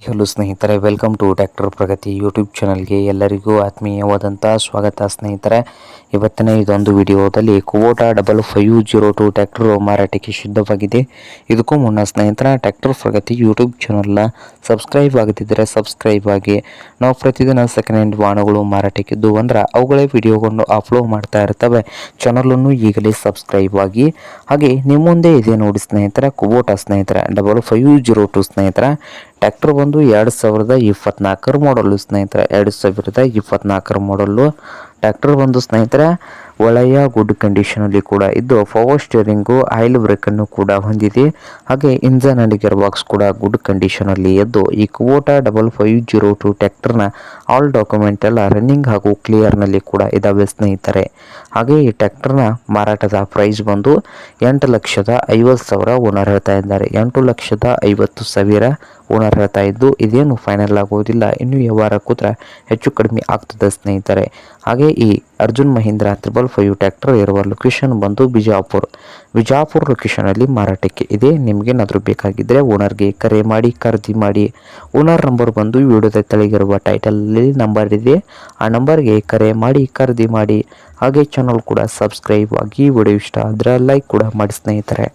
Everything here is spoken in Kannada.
ಹಲೋ ಸ್ನೇಹಿತರೆ, welcome to tractor Pragati YouTube ಚಾನಲ್ಗೆ ಎಲ್ಲರಿಗೂ ಆತ್ಮೀಯವಾದಂಥ ಸ್ವಾಗತ ಸ್ನೇಹಿತರೆ. ಇವತ್ತಿನ ಇದೊಂದು ವಿಡಿಯೋದಲ್ಲಿ ಕುಬೋಟಾ 5502 ಟ್ರ್ಯಾಕ್ಟರ್ ಮಾರಾಟಕ್ಕೆ ಸಿದ್ಧವಾಗಿದೆ. ಇದಕ್ಕೂ ಮುನ್ನ ಸ್ನೇಹಿತರ ಟ್ರ್ಯಾಕ್ಟರ್ ಪ್ರಗತಿ ಯೂಟ್ಯೂಬ್ ಚಾನಲ್ನ ಸಬ್ಸ್ಕ್ರೈಬ್ ಆಗದಿದ್ದರೆ ಸಬ್ಸ್ಕ್ರೈಬ್ ಆಗಿ. ನಾವು ಪ್ರತಿದಿನ ಸೆಕೆಂಡ್ ಹ್ಯಾಂಡ್ ವಾಹನಗಳು ಮಾರಾಟಕ್ಕಿದ್ದು ಅಂದ್ರೆ ಅವುಗಳೇ ವಿಡಿಯೋಗಳನ್ನು ಅಪ್ಲೋಡ್ ಮಾಡ್ತಾ ಇರ್ತವೆ. ಚಾನಲನ್ನು ಈಗಲೇ ಸಬ್ಸ್ಕ್ರೈಬ್ ಆಗಿ. ಹಾಗೆ ನಿಮ್ಮ ಮುಂದೆ ಇದೆ ನೋಡಿ ಸ್ನೇಹಿತರೆ, ಕುಬೋಟಾ ಸ್ನೇಹಿತರೆ 5502 ಸ್ನೇಹಿತರೆ. ಟ್ರ್ಯಾಕ್ಟರ್ ಬಂದು 2024 ಮಾಡಲು ಸ್ನೇಹಿತರೆ, 2024 ಮಾಡಲು ಟ್ರ್ಯಾಕ್ಟರ್ ಬಂದು ಸ್ನೇಹಿತರೆ ಒಳ್ಳೆಯ ಗುಡ್ ಕಂಡೀಷನಲ್ಲಿ ಕೂಡ ಇದ್ದು, ಪವರ್ ಸ್ಟೇರಿಂಗು, ಆಯಿಲ್ ಬ್ರೇಕನ್ನು ಕೂಡ ಹೊಂದಿದೆ. ಹಾಗೆ ಇಂಜನ್ ಅಂಡ್ ಗೇರ್ ಬಾಕ್ಸ್ ಕೂಡ ಗುಡ್ ಕಂಡೀಷನಲ್ಲಿ ಇದ್ದು, ಈ ಕುಬೋಟಾ 5502 ಟ್ರ್ಯಾಕ್ಟರ್ನ ಆಲ್ ಡಾಕ್ಯುಮೆಂಟ್ ಎಲ್ಲ ರನ್ನಿಂಗ್ ಹಾಗೂ ಕ್ಲಿಯರ್ನಲ್ಲಿ ಕೂಡ ಇದಾವೆ ಸ್ನೇಹಿತರೆ. ಹಾಗೆ ಈ ಟ್ರ್ಯಾಕ್ಟರ್ನ ಮಾರಾಟದ ಪ್ರೈಸ್ ಬಂದು 8,50,000 ಓನರ್ ಹೇಳ್ತಾ ಇದ್ದಾರೆ. 8,50,000 ಓನರ್ ಹೇಳ್ತಾ ಇದ್ದು, ಇದೇನು ಫೈನಲ್ ಆಗೋದಿಲ್ಲ, ಇನ್ನು ವ್ಯವಹಾರ ಕೂತ್ರೆ ಹೆಚ್ಚು ಕಡಿಮೆ ಆಗ್ತದೆ ಸ್ನೇಹಿತರೆ. ಹಾಗೆ ಈ ಅರ್ಜುನ್ ಮಹೀಂದ್ರ 555 ಟ್ರ್ಯಾಕ್ಟರ್ ಇರುವ ಲೊಕೇಶನ್ ಬಂದು ಬಿಜಾಪುರ ಲೊಕೇಶನಲ್ಲಿ ಮಾರಾಟಕ್ಕೆ ಇದೆ. ನಿಮಗೇನಾದರೂ ಬೇಕಾಗಿದ್ದರೆ ಓನರ್ಗೆ ಕರೆ ಮಾಡಿ ಖರೀದಿ ಮಾಡಿ. ಓನರ್ ನಂಬರ್ ಬಂದು ವಿಡಿಯೋದ ತೆಳಗಿರುವ ಟೈಟಲಲ್ಲಿ ನಂಬರ್ ಇದೆ, ಆ ನಂಬರ್ಗೆ ಕರೆ ಮಾಡಿ ಖರೀದಿ ಮಾಡಿ. ಹಾಗೆ ಚಾನಲ್ ಕೂಡ ಸಬ್ಸ್ಕ್ರೈಬ್ ಆಗಿ. ವಿಡಿಯೋ ಇಷ್ಟ ಆದರೆ ಲೈಕ್ ಕೂಡ ಮಾಡಿ ಸ್ನೇಹಿತರೆ.